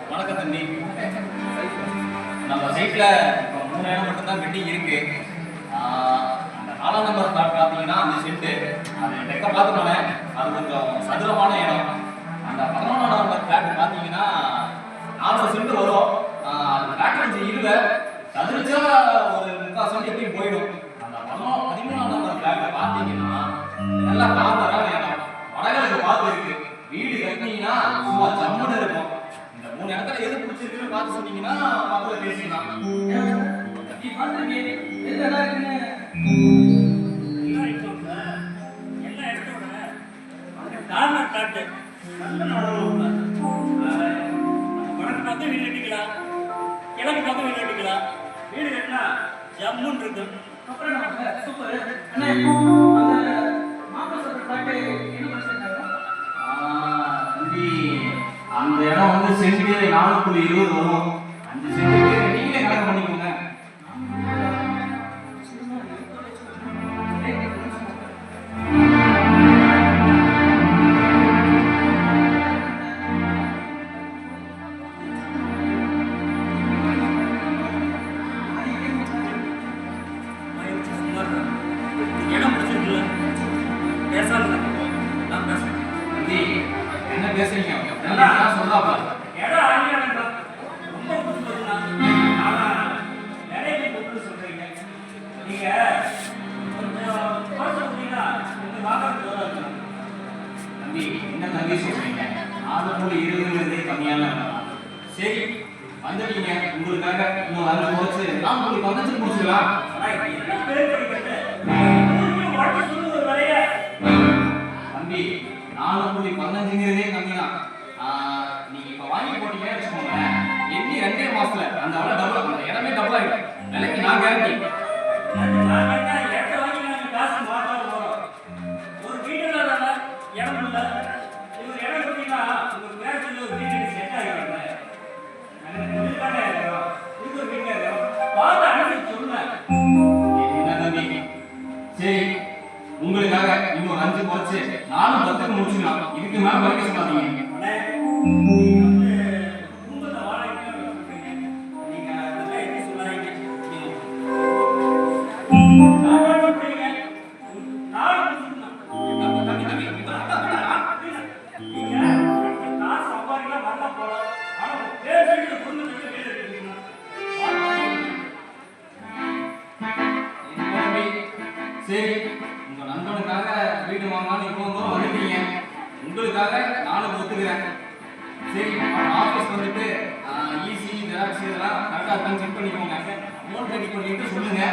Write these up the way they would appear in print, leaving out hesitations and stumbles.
வணக்கம் தம்பி. நம்ம சைட்ல இப்போ 3 இடம் மட்டும்தான் பெண்டிங் இருக்கு. அந்த 4ஆம் நம்பர் பிளாட் பார்த்தீங்கன்னா அந்த செட்டு அது டெக்க பார்த்துக்கோங்க, அது கொஞ்சம் சதுரமான இடம். அந்த 11ஆம் நம்பர் பிளாட் பார்த்தீங்கன்னா 4 சென்ட் வரும். அந்த பிளாட் கொஞ்சம் இல்லை, சதுரிச்சா ஒரு 3/4 சென்ட் எப்படி போயிடும். அந்த 13ஆம் நம்பர் பிளாட்டை பார்த்தீங்கன்னா நல்லா காத்தரான இடம், வடகிழக்கு பார்த்து இருக்கு. வீடு கட்டினீங்கன்னா சும்மா ஜம்முன்னு இருக்கும். இந்த 3 இடத்துல எது பிடிச்சிருக்குன்னு பார்த்து சொன்னீங்கன்னா மக்கள் பேசிக்கலாம். எனக்கு பார்த்து வீடு கட்டிக்கலாம். வீடு கட்டினா ஜம்முன்னு இருக்கு. அப்புறம் அந்த இடம் வந்து சென்ட் 4.20 வரும். 5 சென்ட் நீங்களே கணக்கு பண்ணிக்கோங்க. என்ன பேசுறீங்க? சொல்றாங்க தம்பி, என்ன தம்பி சொல்றீங்க? 4.20 கம்மியான. சரி வந்துட்டீங்க, உங்களுக்காக இன்னும் 5 போச்சு. நான் உங்களுக்கு 15 முடிச்சுக்கலாம். தம்பி 4.15 கம்மிதான். நீங்க இப்ப வாங்கி போட்டீங்கன்னு வச்சுக்கோங்க, எண்ணி 2 மாசத்துல அந்த அளவு டபுள், அந்த இடமே டபுள் ஆயிடும். விலைக்கு நான் கேரண்டி. ஒரு வீடுல இடம் இல்ல, இவர் இடம் கொடுத்தீங்கன்னா உங்க பேருக்கு ஒரு வீடு செட் ஆகிடுங்க. என்ன தம்பி, சரி உங்களுக்காக இன்னும் 5 போச்சு. 4 10 முடிச்சுக்கலாம். இதுக்கு மேல குறைக்க சொல்லாதீங்க. சரி உங்க நண்பனுக்காக வீடு வாங்கலாம்னு இப்போ வந்துட்டீங்க, உங்களுக்காக நானும் ஒத்துக்கிறேன். சரி ஆஃபீஸ் வந்துட்டு ஈசி ஜெராக்ஸ் இதெல்லாம் கரெக்டாக இருக்கான்னு செக் பண்ணிக்கோங்க. அமௌண்ட் ரெடி பண்ணிட்டு சொல்லுங்க,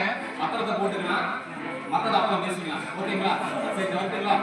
பத்திரத்தை போட்டுக்கலாம். மற்றதை அப்புறம் பேசிக்கலாம். ஓகேங்களா? சரி வந்துக்கலாம்.